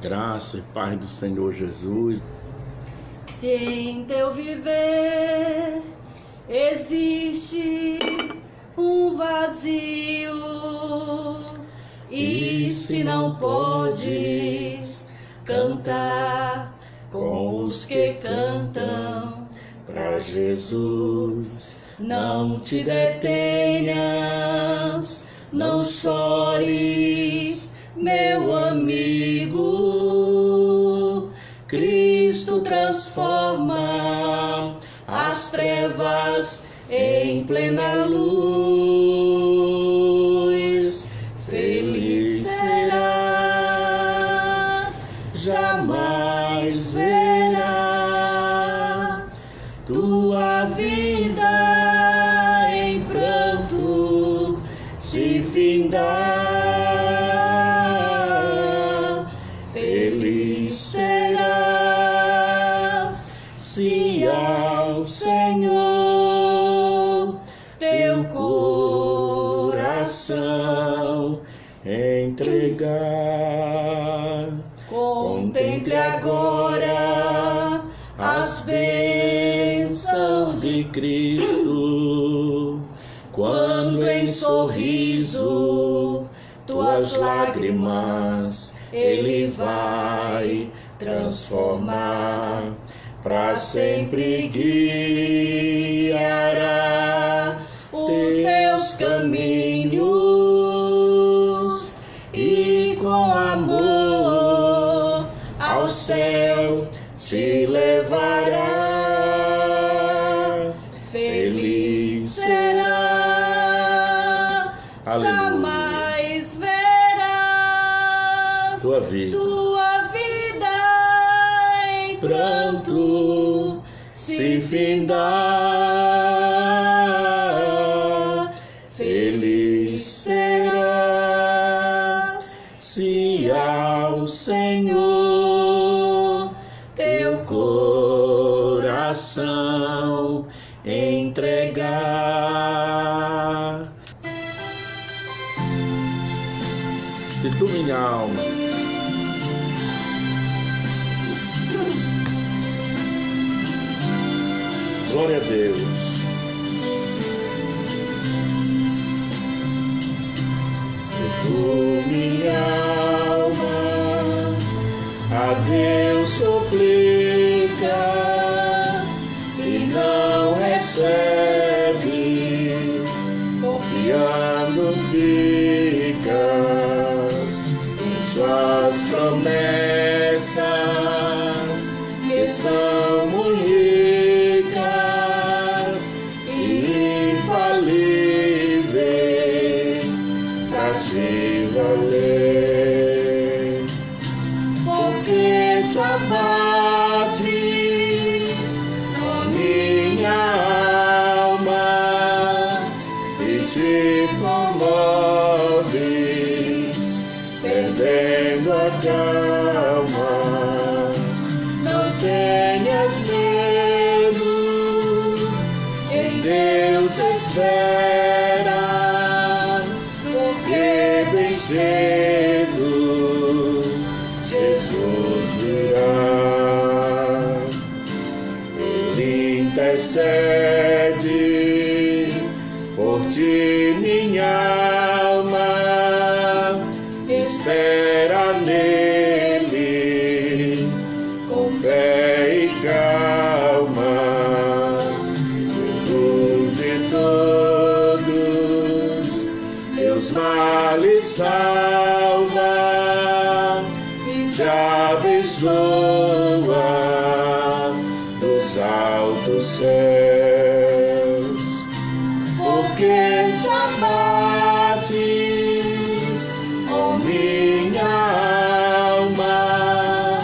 Graça e paz do Senhor Jesus. Se em teu viver existe um vazio, e se não podes cantar com os que cantam pra Jesus, não te detenhas, não chores, meu amigo. Cristo transforma as trevas em plena luz. Feliz serás, jamais verás tua vida em pranto se findar. Feliz serás se ao Senhor teu coração entregar. Contemple agora as bênçãos de Cristo, quando em sorriso tuas lágrimas Ele vai transformar, para sempre guiará os teus caminhos e com amor ao céu te levará. Feliz será, jamais verás tua vida em pranto se findar. Feliz serás se ao Senhor teu coração entregar. Se tu, minha alma, glória a Deus. Se tu, minha alma, a Deus suplicas e não recebes, confiando ficas em suas promessas, que são muito ricas e infalíveis pra te valer. Porque te abates, ó minha alma, e te comoves, perdendo a calma. Não tenhas medo, em Deus espera, porque bem cedo Jesus virá. Ele intercede por ti, minha alma, espera nele com fé e calma. Jesus de todos teus males salva e te abençoa dos altos céus. Porque te abates, ó minha alma,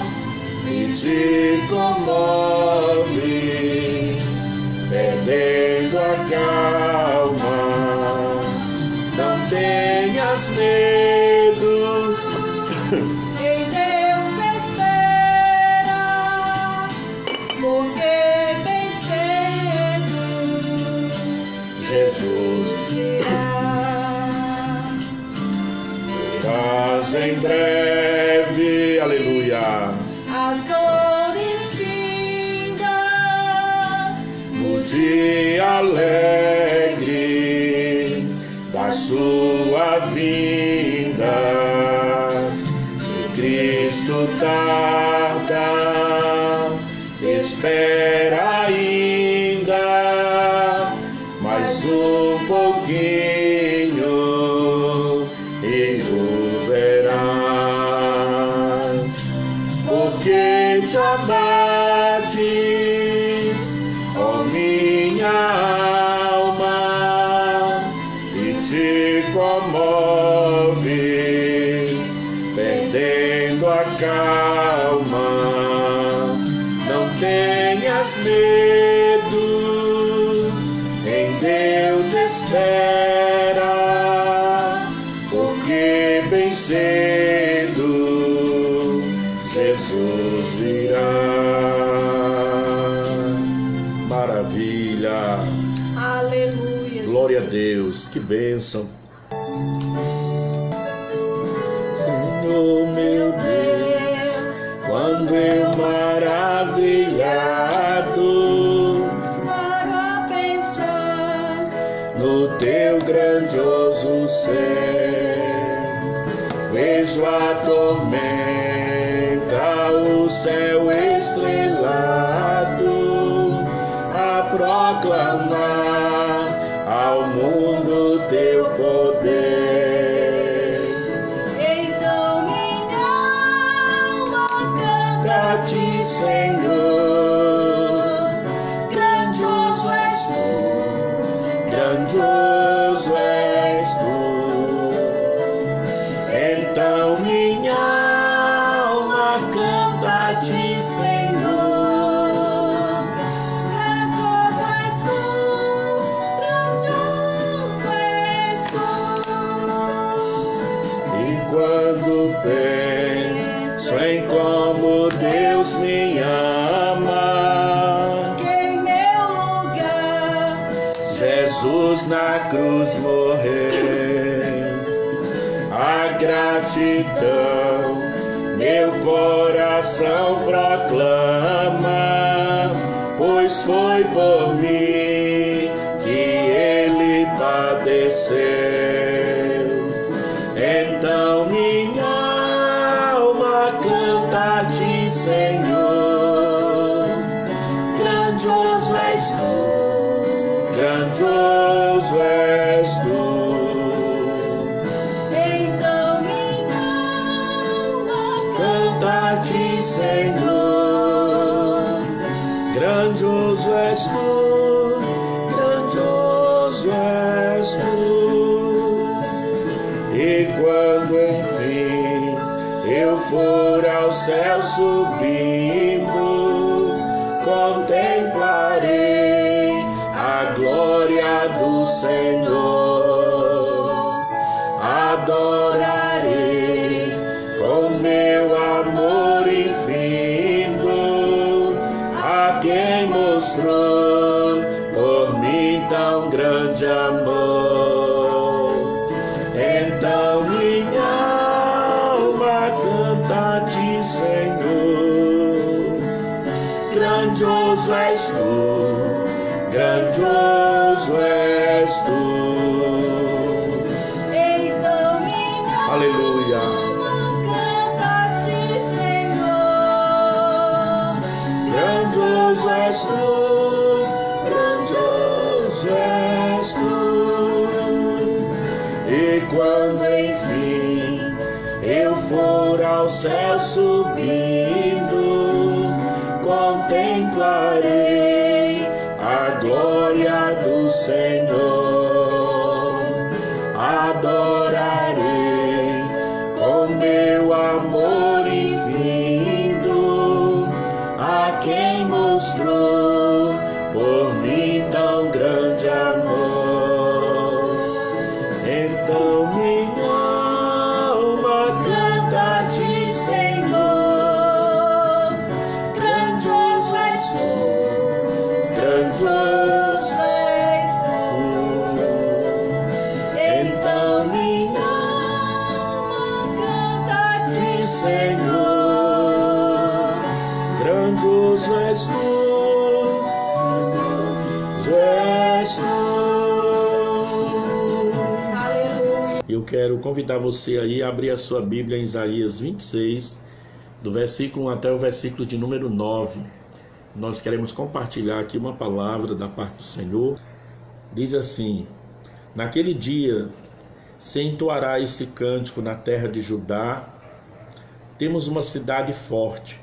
e te comoves, perdendo a calma. Não tenhas medo, em Deus espera, porque bem cedo Jesus virá. Verás em breve Ei, aleluia. As dores findas No dia alegre da sua vinda, se Cristo tarda, espera ainda mais um pouquinho e o verás, porque te abates, ó minha alma, e te comoves, perdendo a calma. Não tenhas medo, em Deus espera, porque bem cedo Jesus virá. Maravilha. Aleluia. Glória a Deus, que bênção. Senhor meu Deus, quando eu maravilhado Para pensar no teu grandioso ser, vejo a tormenta, o céu estrelado, a proclamar ao mundo teu poder. então minha alma canta A ti, Senhor, grandioso és tu, grandioso és tu. Então minha alma canta a ti, Senhor. grandioso és tu, grandioso és tu. E quando penso em como Deus me ama, Que em meu lugar Jesus na cruz morreu, a gratidão meu coração proclama, pois foi por mim que ele padeceu. Então minha alma canta a ti, Senhor. Grandioso és tu, grandioso és tu. então minha alma Canta a ti, Senhor. Grandioso és tu, grandioso és tu. E quando enfim eu for ao céu subindo, contemplarei a glória do Senhor. Adorarei com meu amor infindo a quem mostrou por mim tão grande amor. Então minha alma canta a ti, Senhor. Grandioso és tu, grandioso és tu. então minha Aleluia. alma canta a ti, Senhor. Grandioso és tu, grandioso és tu. E quando enfim eu for ao céu subindo, contemplarei a glória do Senhor. Adorarei com meu amor infindo a quem mostrou por mim tão grande amor. Então minha alma canta a ti, Senhor. Grandioso és tu, grandioso és tu. Então minha alma canta a ti, Senhor. és tu, és tu. Aleluia. Eu quero convidar você aí a abrir a sua Bíblia em Isaías 26, do versículo 1 até o versículo de número 9. Nós queremos compartilhar aqui uma palavra da parte do Senhor. Diz assim: naquele dia se entoará esse cântico na terra de Judá. Temos uma cidade forte.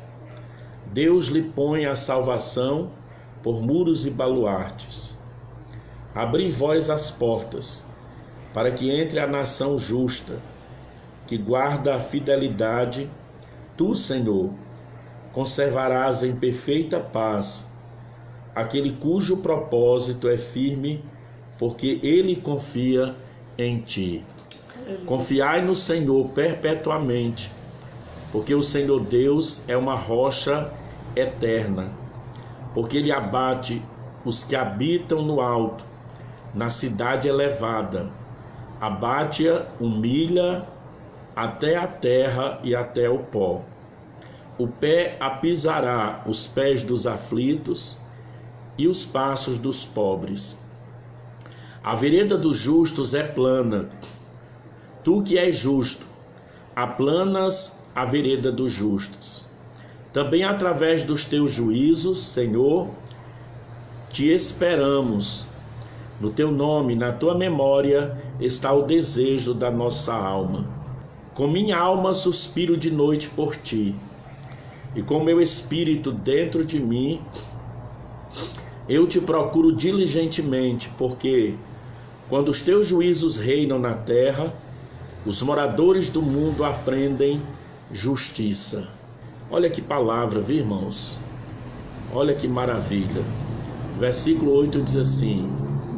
Deus lhe põe a salvação por muros e baluartes. Abri vós as portas, para que entre a nação justa, que guarda a fidelidade. Tu, Senhor, conservarás em perfeita paz aquele cujo propósito é firme, porque ele confia em ti. Confiai no Senhor perpetuamente, porque o Senhor Deus é uma rocha eterna, porque ele abate os que habitam no alto, na cidade elevada, abate-a, humilha até a terra e até o pó. O pé apisará os pés dos aflitos e os passos dos pobres. A vereda dos justos é plana. Tu que és justo, aplanas a vereda dos justos. Também através dos teus juízos, Senhor, te esperamos. No teu nome, na tua memória, está o desejo da nossa alma. Com minha alma suspiro de noite por ti, e com meu espírito dentro de mim, eu te procuro diligentemente, porque quando os teus juízos reinam na terra, os moradores do mundo aprendem justiça. Olha que palavra, viu, irmãos? Olha que maravilha. Versículo 8 diz assim: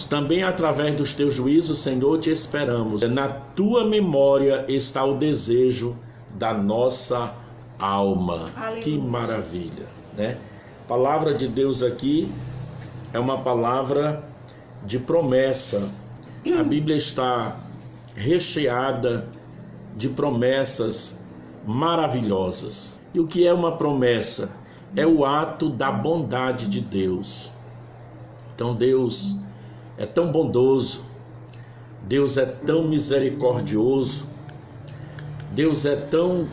também através dos teus juízos, Senhor, te esperamos. Na tua memória está o desejo da nossa alma. Aleluia. Que maravilha, né? A palavra de Deus aqui é uma palavra de promessa. A Bíblia está recheada de promessas maravilhosas. E o que é uma promessa? É o ato da bondade de Deus. Então Deus é tão bondoso, Deus é tão misericordioso, Deus é tão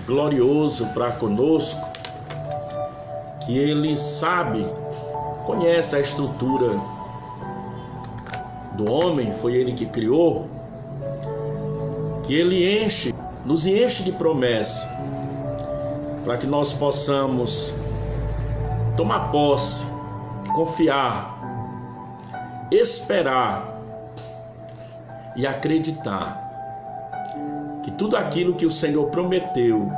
glorioso para conosco, que Ele sabe, conhece a estrutura do homem, foi Ele que criou, que Ele nos enche de promessa, para que nós possamos tomar posse, confiar, esperar e acreditar que tudo aquilo que o Senhor prometeu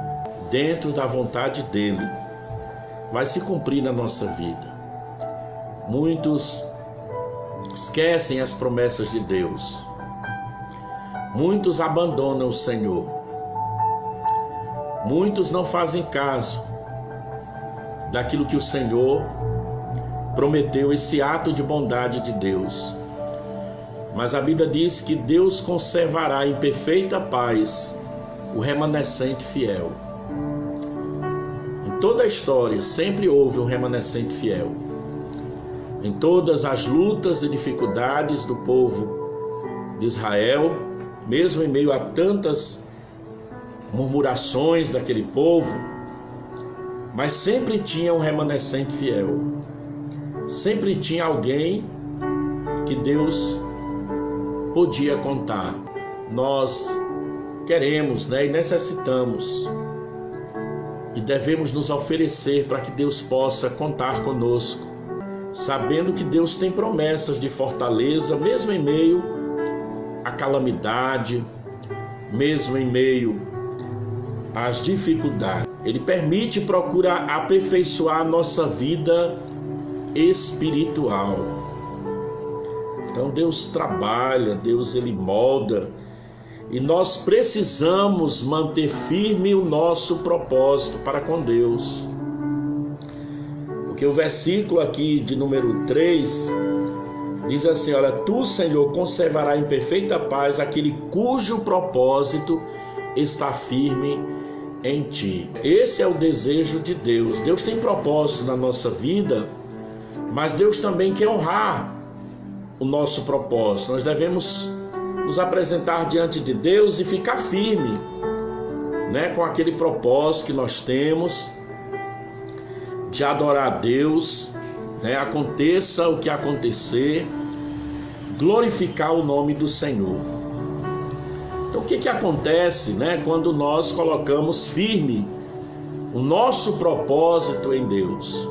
dentro da vontade dele vai se cumprir na nossa vida. Muitos esquecem as promessas de Deus, muitos abandonam o Senhor, muitos não fazem caso daquilo que o Senhor prometeu, esse ato de bondade de Deus. Mas a Bíblia diz que Deus conservará em perfeita paz o remanescente fiel. Em toda a história sempre houve um remanescente fiel. Em todas as lutas e dificuldades do povo de Israel, mesmo em meio a tantas murmurações daquele povo, mas sempre tinha um remanescente fiel. Sempre tinha alguém que Deus podia contar. Nós queremos, e necessitamos e devemos nos oferecer para que Deus possa contar conosco, sabendo que Deus tem promessas de fortaleza, mesmo em meio à calamidade, mesmo em meio às dificuldades. Ele permite e procura aperfeiçoar a nossa vida espiritual. Então Deus trabalha, Deus ele molda, e nós precisamos manter firme o nosso propósito para com Deus. Porque o versículo aqui de número 3 diz assim: olha, tu, Senhor, conservará em perfeita paz aquele cujo propósito está firme em ti. Esse é o desejo de Deus. Deus tem propósito na nossa vida, mas Deus também quer honrar o nosso propósito. Nós devemos nos apresentar diante de Deus e ficar firme, né, com aquele propósito que nós temos de adorar a Deus, né, aconteça o que acontecer, glorificar o nome do Senhor. Então o que acontece, né, quando nós colocamos firme o nosso propósito em Deus?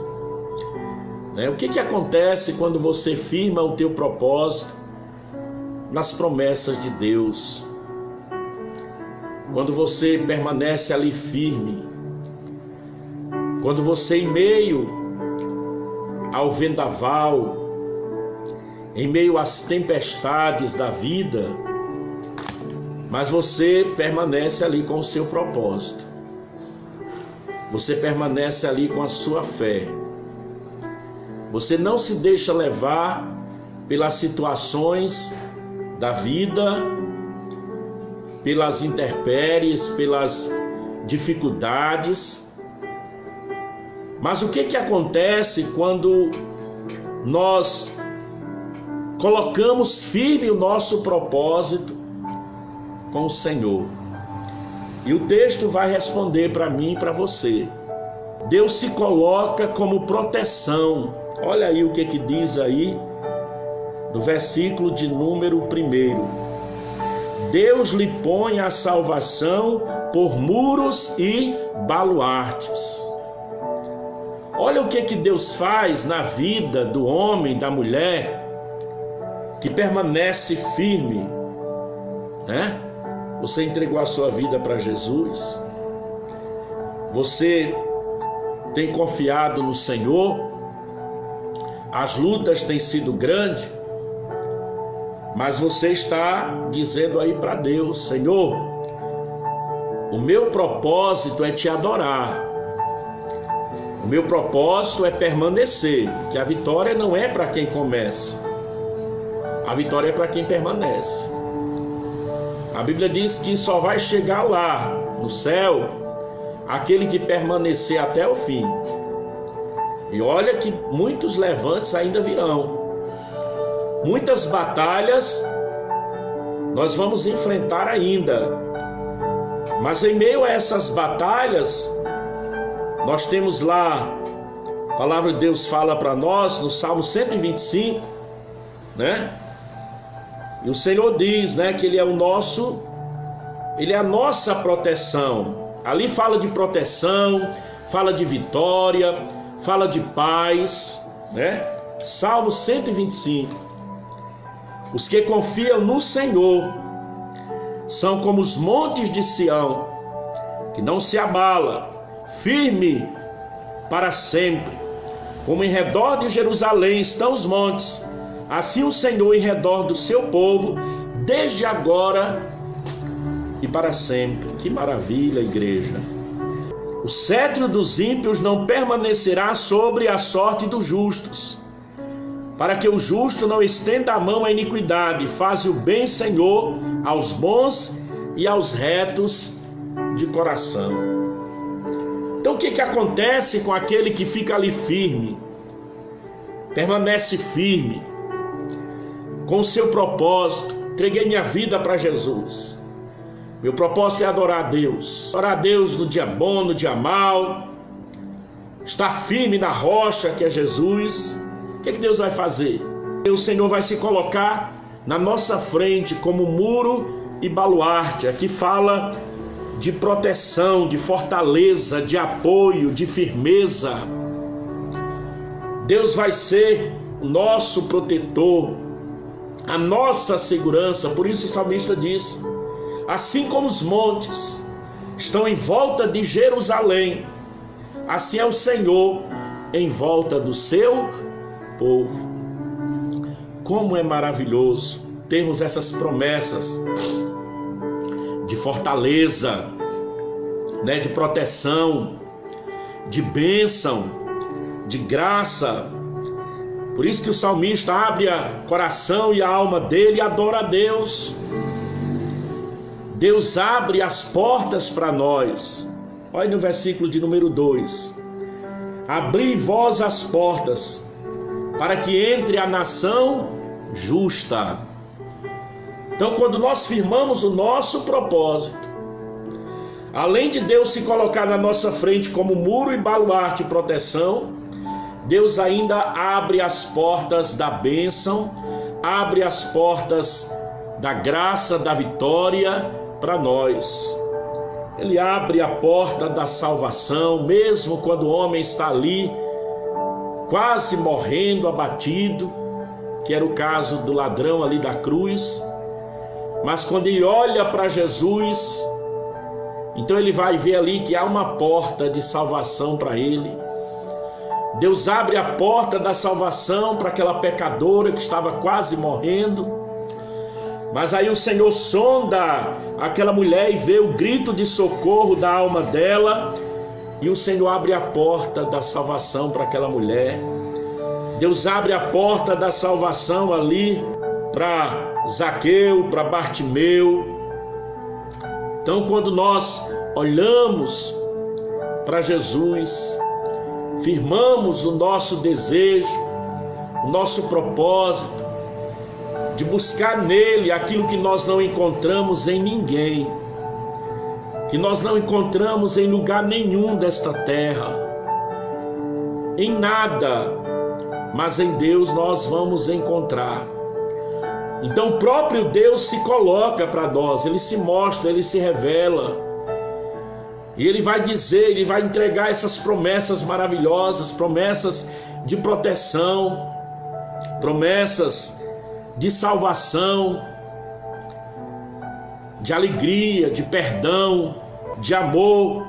O que acontece quando você firma o teu propósito nas promessas de Deus? Quando você permanece ali firme, quando você, em meio ao vendaval, em meio às tempestades da vida, mas você permanece ali com o seu propósito, você permanece ali com a sua fé, você não se deixa levar pelas situações da vida, pelas intempéries, pelas dificuldades. Mas o que acontece quando nós colocamos firme o nosso propósito com o Senhor? E o texto vai responder para mim e para você. Deus se coloca como proteção. Olha aí o que diz aí no versículo de número 1. Deus lhe põe a salvação por muros e baluartes. Olha o que Deus faz na vida do homem, da mulher, que permanece firme, né? Você entregou a sua vida para Jesus, você tem confiado no Senhor, as lutas têm sido grandes, mas você está dizendo aí para Deus: Senhor, o meu propósito é te adorar, o meu propósito é permanecer, que a vitória não é para quem começa, a vitória é para quem permanece. A Bíblia diz que só vai chegar lá no céu aquele que permanecer até o fim. E olha que muitos levantes ainda virão, muitas batalhas nós vamos enfrentar ainda, mas em meio a essas batalhas nós temos lá, a palavra de Deus fala para nós no Salmo 125, né? E o Senhor diz, né, que Ele é a nossa proteção. Ali fala de proteção, fala de vitória, fala de paz, né? Salmo 125. Os que confiam no Senhor são como os montes de Sião, que não se abala, firme para sempre. Como em redor de Jerusalém estão os montes, assim o Senhor em redor do seu povo, desde agora e para sempre. Que maravilha, igreja! O cetro dos ímpios não permanecerá sobre a sorte dos justos, para que o justo não estenda a mão à iniquidade. Faz o bem, Senhor, aos bons e aos retos de coração. Então o que acontece com aquele que fica ali firme, permanece firme com o seu propósito? Entreguei minha vida para Jesus, meu propósito é adorar a Deus, adorar a Deus no dia bom, no dia mau, estar firme na rocha que é Jesus. O que Deus vai fazer? O Senhor vai se colocar na nossa frente como muro e baluarte. Aqui fala de proteção, de fortaleza, de apoio, de firmeza. Deus vai ser o nosso protetor, a nossa segurança. Por isso o salmista diz: assim como os montes estão em volta de Jerusalém, assim é o Senhor em volta do seu povo. Como é maravilhoso termos essas promessas de fortaleza, né, de proteção, de bênção, de graça. Por isso que o salmista abre o coração e a alma dele e adora a Deus. Deus abre as portas para nós. Olha no versículo de número 2. Abri vós as portas, para que entre a nação justa. Então, quando nós firmamos o nosso propósito, além de Deus se colocar na nossa frente como muro e baluarte e proteção, Deus ainda abre as portas da bênção, abre as portas da graça, da vitória para nós. Ele abre a porta da salvação, mesmo quando o homem está ali, quase morrendo, abatido, que era o caso do ladrão ali da cruz. Mas quando ele olha para Jesus, então ele vai ver ali que há uma porta de salvação para ele. Deus abre a porta da salvação para aquela pecadora que estava quase morrendo. Mas aí o Senhor sonda aquela mulher e vê o grito de socorro da alma dela. E o Senhor abre a porta da salvação para aquela mulher. Deus abre a porta da salvação ali para Zaqueu, para Bartimeu. Então, quando nós olhamos para Jesus, firmamos o nosso desejo, o nosso propósito de buscar nele aquilo que nós não encontramos em ninguém, que nós não encontramos em lugar nenhum desta terra, em nada, mas em Deus nós vamos encontrar. Então o próprio Deus se coloca para nós, ele se mostra, ele se revela, e ele vai dizer, ele vai entregar essas promessas maravilhosas, promessas de proteção, promessas de salvação, de alegria, de perdão, de amor,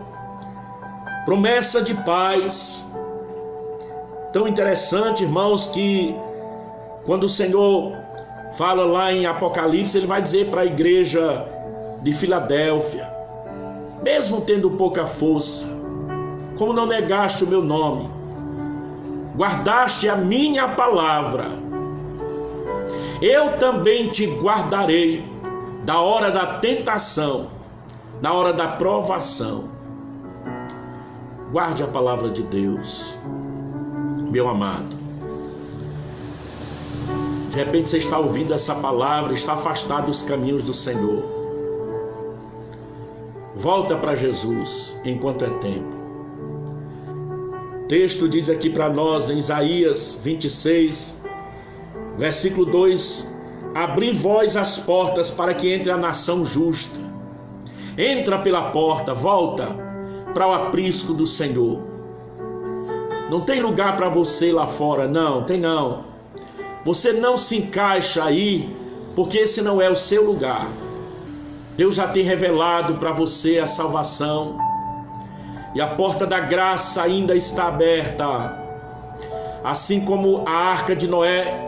promessa de paz. Tão interessante, irmãos, que quando o Senhor fala lá em Apocalipse, ele vai dizer para a igreja de Filadélfia: mesmo tendo pouca força, como não negaste o meu nome, guardaste a minha palavra, eu também te guardarei da hora da tentação, na hora da provação. Guarde a palavra de Deus, meu amado. De repente você está ouvindo essa palavra, está afastado dos caminhos do Senhor. Volta para Jesus enquanto é tempo. O texto diz aqui para nós em Isaías 26, versículo 2: abri vós as portas para que entre a nação justa. Entra pela porta, volta para o aprisco do Senhor. Não tem lugar para você lá fora, não, tem não. Você não se encaixa aí, porque esse não é o seu lugar. Deus já tem revelado para você a salvação, e a porta da graça ainda está aberta. Assim como a arca de Noé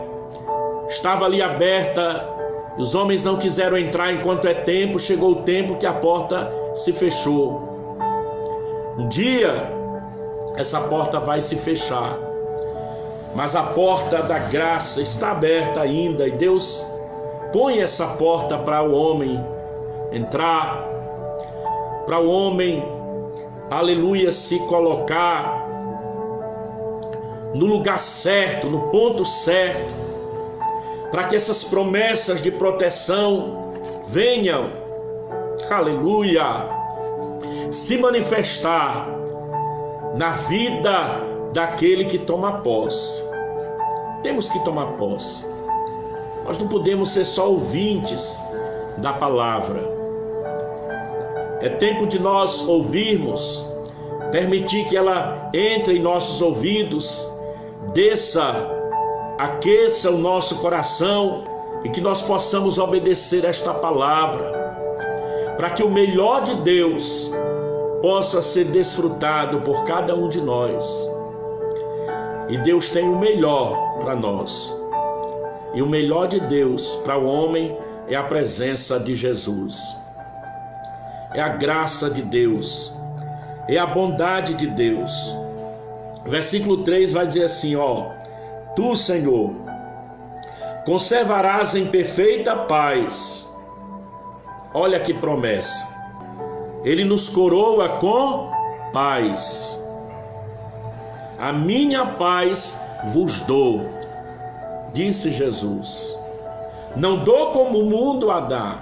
estava ali aberta, os homens não quiseram entrar enquanto é tempo, chegou o tempo que a porta se fechou. Um dia essa porta vai se fechar, mas a porta da graça está aberta ainda, e Deus põe essa porta para o homem entrar, para o homem, aleluia, se colocar no lugar certo, no ponto certo, para que essas promessas de proteção venham, aleluia, se manifestar na vida daquele que toma posse. Temos que tomar posse. Nós não podemos ser só ouvintes da palavra. É tempo de nós ouvirmos, permitir que ela entre em nossos ouvidos, desça, aqueça o nosso coração, e que nós possamos obedecer esta palavra, para que o melhor de Deus possa ser desfrutado por cada um de nós. E Deus tem o melhor para nós, e o melhor de Deus para o homem é a presença de Jesus, é a graça de Deus, é a bondade de Deus. Versículo 3 vai dizer assim, tu, Senhor, conservarás em perfeita paz. Olha que promessa. Ele nos coroa com paz. A minha paz vos dou, disse Jesus. Não dou como o mundo a dá,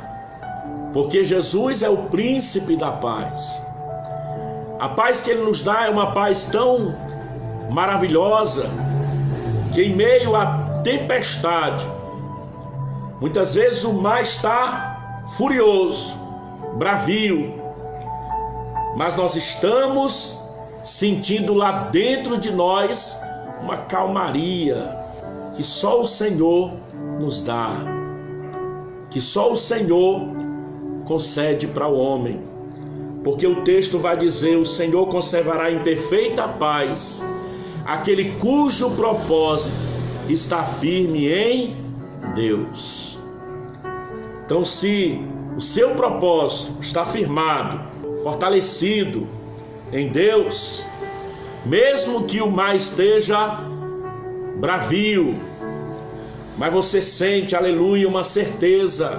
porque Jesus é o príncipe da paz. A paz que Ele nos dá é uma paz tão maravilhosa, que em meio à tempestade, muitas vezes o mar está furioso, bravio, mas nós estamos sentindo lá dentro de nós uma calmaria que só o Senhor nos dá, que só o Senhor concede para o homem, porque o texto vai dizer: o Senhor conservará em perfeita paz aquele cujo propósito está firme em Deus. Então, se o seu propósito está firmado, fortalecido em Deus, mesmo que o mar esteja bravio, mas você sente, aleluia, uma certeza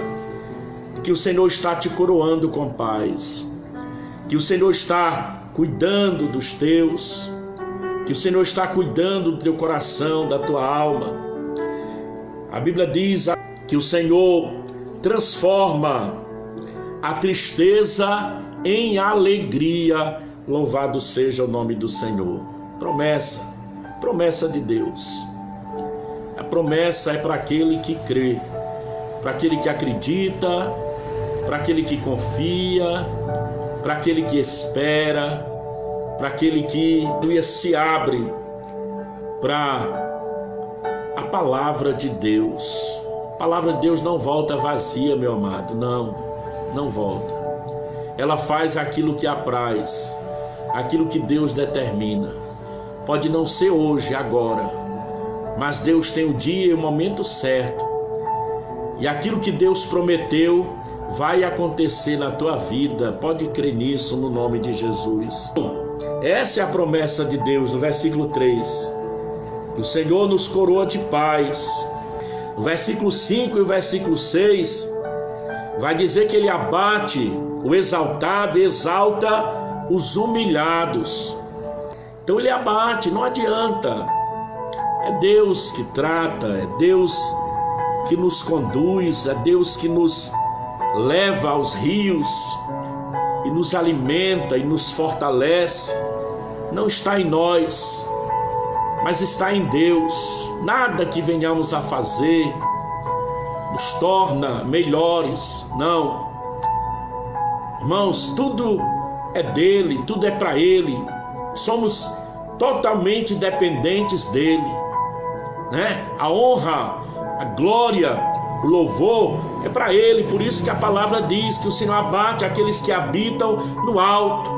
que o Senhor está te coroando com paz, que o Senhor está cuidando dos teus, que o Senhor está cuidando do teu coração, da tua alma. A Bíblia diz que o Senhor transforma a tristeza em alegria. Louvado seja o nome do Senhor. Promessa de Deus. A promessa é para aquele que crê, para aquele que acredita, para aquele que confia, para aquele que espera, para aquele que se abre para a palavra de Deus. A palavra de Deus não volta vazia, meu amado, não volta. Ela faz aquilo que apraz, aquilo que Deus determina. Pode não ser hoje, agora, mas Deus tem o dia e o momento certo, e aquilo que Deus prometeu vai acontecer na tua vida. Pode crer nisso no nome de Jesus. Essa é a promessa de Deus no versículo 3, que o Senhor nos coroa de paz. No versículo 5 e o versículo 6 vai dizer que Ele abate o exaltado e exalta os humilhados. Então Ele abate, não adianta. É Deus que trata, é Deus que nos conduz, é Deus que nos leva aos rios e nos alimenta e nos fortalece. Não está em nós, mas está em Deus. Nada que venhamos a fazer nos torna melhores, não. Irmãos, tudo é dele, tudo é para ele. Somos totalmente dependentes dele, né? A honra, a glória, o louvor é para ele. Por isso que a palavra diz que o Senhor abate aqueles que habitam no alto,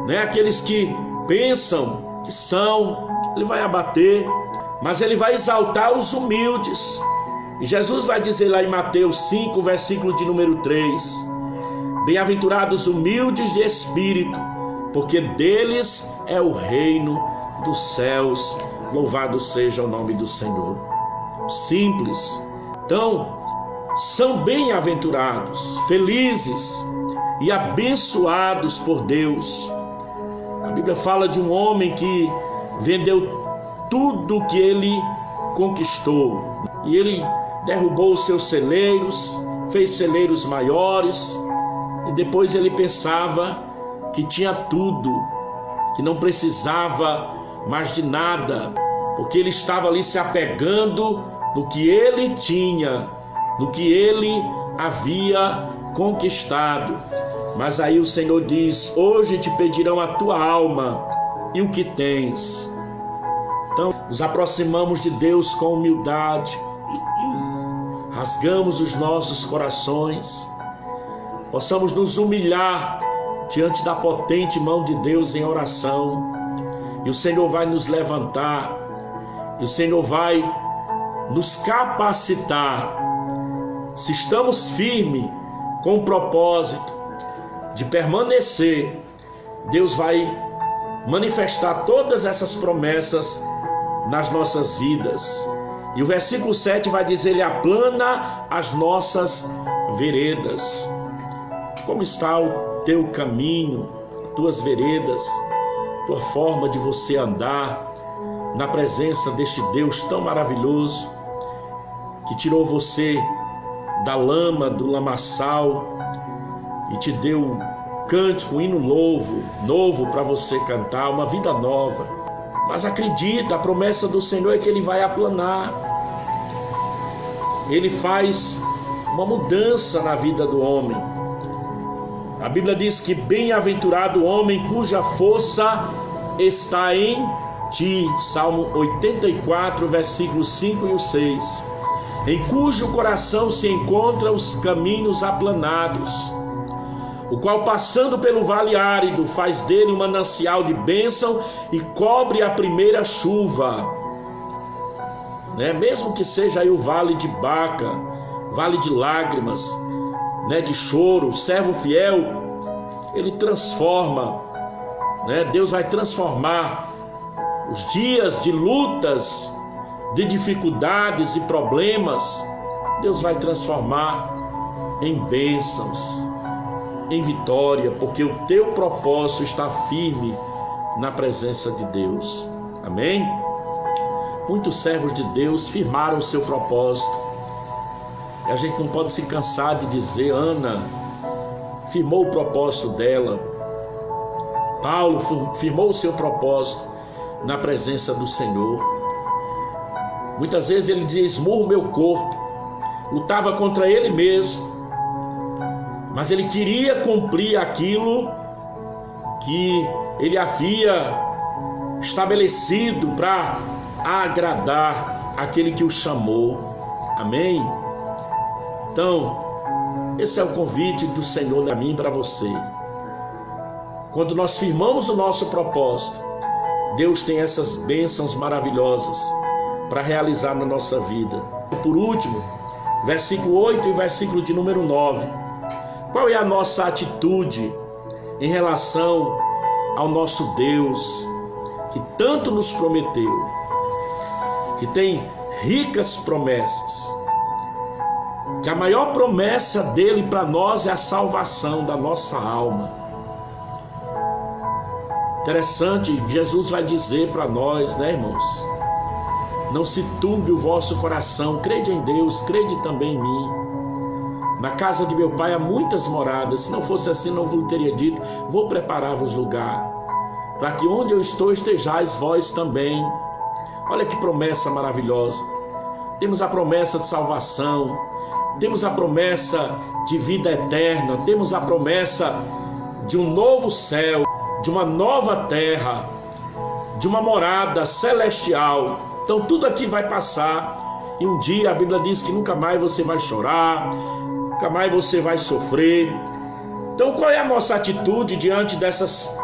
né? Aqueles que pensam que são, Ele vai abater, mas Ele vai exaltar os humildes. E Jesus vai dizer lá em Mateus 5, versículo de número 3: bem-aventurados humildes de espírito, porque deles é o reino dos céus. Louvado seja o nome do Senhor. Simples. Então, são bem-aventurados, felizes e abençoados por Deus. A Bíblia fala de um homem que vendeu tudo que ele conquistou, e ele derrubou os seus celeiros, fez celeiros maiores, e depois ele pensava que tinha tudo, que não precisava mais de nada, porque ele estava ali se apegando no que ele tinha, no que ele havia conquistado. Mas aí o Senhor diz: hoje te pedirão a tua alma e o que tens. Então, nos aproximamos de Deus com humildade, rasgamos os nossos corações, possamos nos humilhar diante da potente mão de Deus em oração, e o Senhor vai nos levantar, e o Senhor vai nos capacitar. Se estamos firmes com o propósito de permanecer, Deus vai manifestar todas essas promessas nas nossas vidas. E o versículo 7 vai dizer: Ele aplana as nossas veredas. Como está o teu caminho? tuas veredas, tua forma de você andar na presença deste Deus tão maravilhoso, que tirou você da lama, do lamaçal, e te deu um cântico, um hino novo para você cantar, uma vida nova. Mas acredita, a promessa do Senhor é que Ele vai aplanar. Ele faz uma mudança na vida do homem. A Bíblia diz que bem-aventurado o homem cuja força está em ti. Salmo 84, versículos 5 e 6. Em cujo coração se encontram os caminhos aplanados, o qual, passando pelo vale árido, faz dele um manancial de bênção e cobre a primeira chuva. Mesmo que seja aí o vale de Baca, vale de lágrimas, de choro, o servo fiel, ele transforma, Deus vai transformar os dias de lutas, de dificuldades e problemas. Deus vai transformar em bênçãos, em vitória, porque o teu propósito está firme na presença de Deus. Amém? Muitos servos de Deus firmaram o seu propósito. E a gente não pode se cansar de dizer: Ana firmou o propósito dela. Paulo firmou o seu propósito na presença do Senhor. Muitas vezes ele dizia: esmurro o meu corpo. Lutava contra ele mesmo, mas ele queria cumprir aquilo que ele havia estabelecido para agradar aquele que o chamou. Amém? Então, esse é o convite do Senhor para mim e para você. Quando nós firmamos o nosso propósito, Deus tem essas bênçãos maravilhosas para realizar na nossa vida. Por último, versículo 8 e versículo de número 9. Qual é a nossa atitude em relação ao nosso Deus, que tanto nos prometeu, que tem ricas promessas, que a maior promessa dele para nós é a salvação da nossa alma? Interessante, Jesus vai dizer para nós, irmãos? Não se turbe o vosso coração, crede em Deus, crede também em mim. Na casa de meu pai há muitas moradas, se não fosse assim não vos teria dito, vou preparar-vos lugar, para que onde eu estou estejais vós também. Olha que promessa maravilhosa. Temos a promessa de salvação, temos a promessa de vida eterna, temos a promessa de um novo céu, de uma nova terra, de uma morada celestial. Então tudo aqui vai passar, e um dia a Bíblia diz que nunca mais você vai chorar, nunca mais você vai sofrer. Então qual é a nossa atitude diante dessas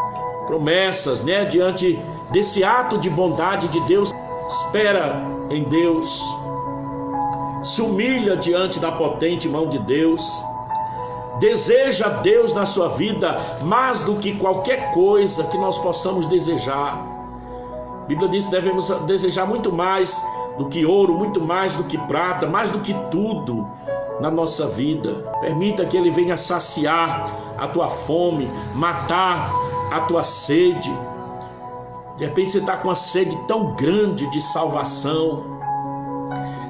promessas, diante desse ato de bondade de Deus? Espera em Deus, se humilha diante da potente mão de Deus, deseja Deus na sua vida mais do que qualquer coisa que nós possamos desejar. A Bíblia diz que devemos desejar muito mais do que ouro, muito mais do que prata, mais do que tudo na nossa vida. Permita que Ele venha saciar a tua fome, matar a tua sede. De repente você está com uma sede tão grande de salvação,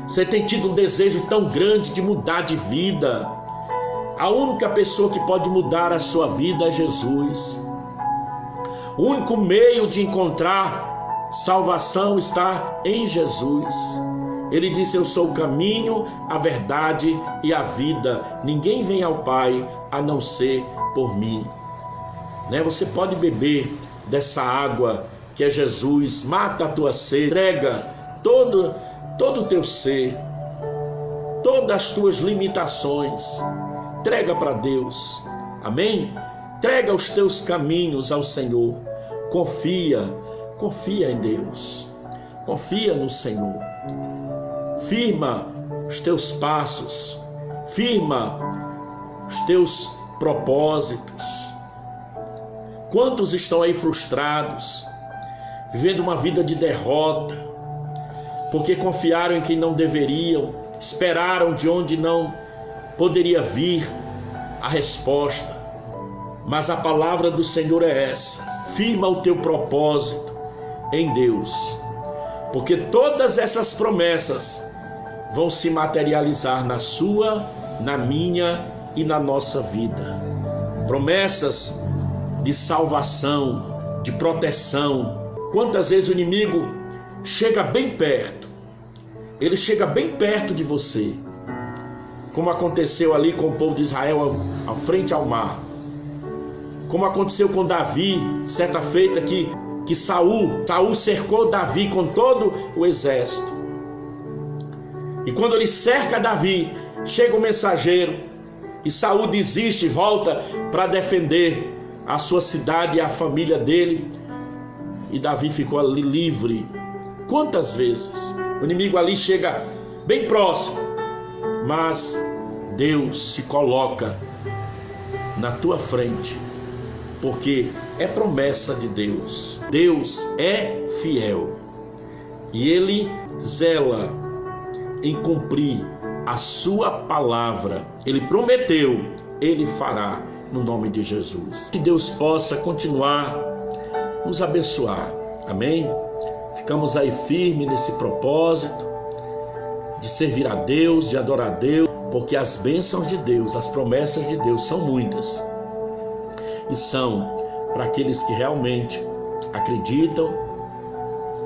você tem tido um desejo tão grande de mudar de vida. A única pessoa que pode mudar a sua vida é Jesus. O único meio de encontrar salvação está em Jesus. Ele disse: eu sou o caminho, a verdade e a vida. Ninguém vem ao Pai a não ser por mim. Você pode beber dessa água que é Jesus. Mata a tua sede, entrega todo o teu ser, todas as tuas limitações, entrega para Deus. Amém? Entrega os teus caminhos ao Senhor. Confia em Deus, confia no Senhor. Firma os teus passos, firma os teus propósitos. Quantos estão aí frustrados, vivendo uma vida de derrota, porque confiaram em quem não deveriam, esperaram de onde não poderia vir a resposta. Mas a palavra do Senhor é essa: firma o teu propósito em Deus, porque todas essas promessas vão se materializar na sua, na minha e na nossa vida. Promessas de salvação, de proteção. Quantas vezes o inimigo chega bem perto, ele chega bem perto de você, como aconteceu ali com o povo de Israel à frente ao mar, como aconteceu com Davi, certa feita que Saul cercou Davi com todo o exército. E quando ele cerca Davi, chega o mensageiro e Saul desiste e volta para defender a sua cidade e a família dele. E Davi ficou ali livre. Quantas vezes o inimigo ali chega bem próximo, mas Deus se coloca na tua frente, porque é promessa de Deus. Deus é fiel e Ele zela em cumprir a sua palavra. Ele prometeu, Ele fará, no nome de Jesus. Que Deus possa continuar nos abençoar. Amém? Ficamos aí firmes nesse propósito de servir a Deus, de adorar a Deus, porque as bênçãos de Deus, as promessas de Deus são muitas e são para aqueles que realmente acreditam,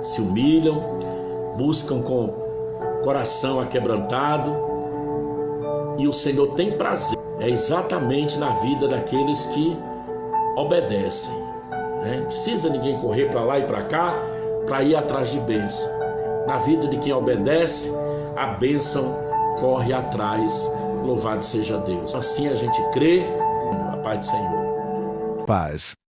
se humilham, buscam com coração aquebrantado, e o Senhor tem prazer exatamente na vida daqueles que obedecem. Não precisa ninguém correr para lá e para cá para ir atrás de bênção. Na vida de quem obedece, a bênção corre atrás. Louvado seja Deus. Assim a gente crê. A paz do Senhor. Paz